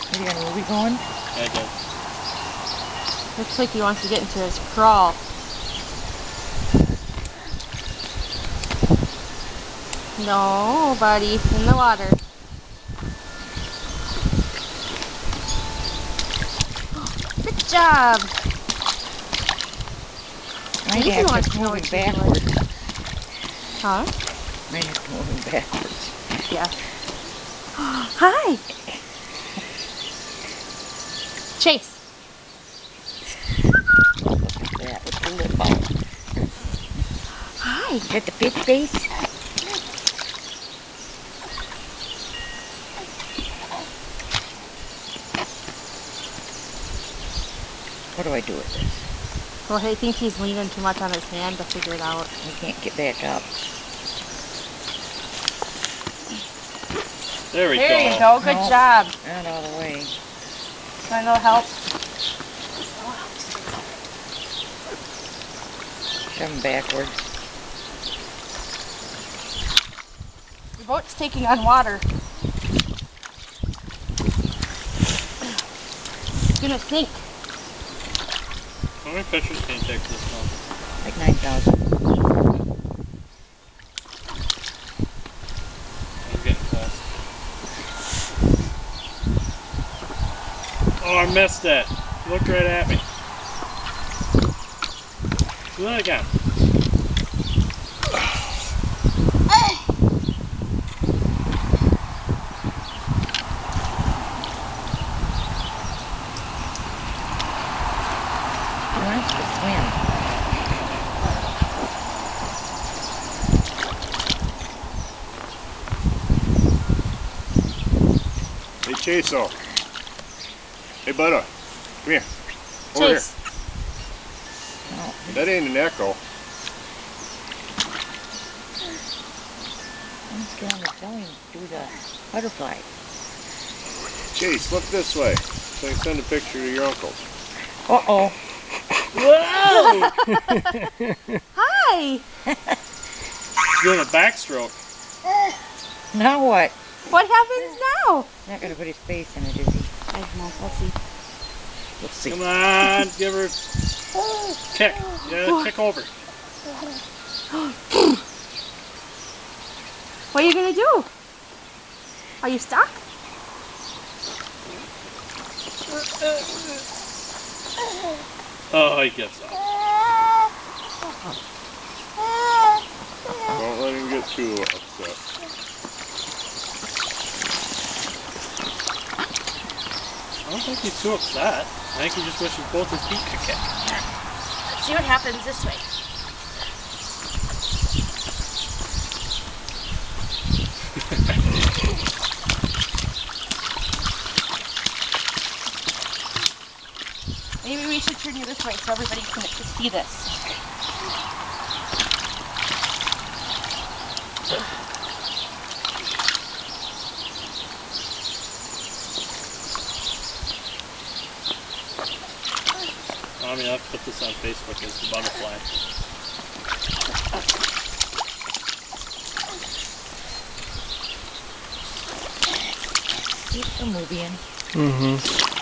What, you got a movie going? I do. Looks like he wants to get into his crawl. No, buddy, in the water. Good job. Might Daisy have wants to to know move what him she's doing. backwards. Huh? Might have to move him backwards. Yeah. Hi. Chase. Look at that. What's the lip out? Hi. Is that the fish face? What do I do with this? Well, I think he's leaning too much on his hand to figure it out. He can't get back up. There we go. There you go. Good No, job. not all the way. Want a little help? Shove him backwards. The boat's taking on water. It's gonna sink. How many pictures can you take this one? Like 9,000. I'm getting close. Oh, I missed it. Looked right at me. Do that again. He wants to swim. Hey, Chase-o. Hey, Butta. Come here. Over Chase. No. here. That ain't an echo. Let's get on the belly and do the butterfly. Chase, look this way. So I can send a picture to your uncle. Uh-oh. Whoa! Hi. Doing a backstroke. Now what? What happens now? Not gonna put his face in it, is he? I don't know. Let's see. Let's see. Come on, give her kick. Yeah, kick over. What are you gonna do? Are you stuck? Oh, he gives up. Don't let him get too upset. I don't think he's too upset. I think he just wishes both his feet could kick. Let's see what happens this way. Maybe we should turn you this way so everybody can see this. I'm gonna have to put this on Facebook as the butterfly. Keep the movie in. Mm-hmm.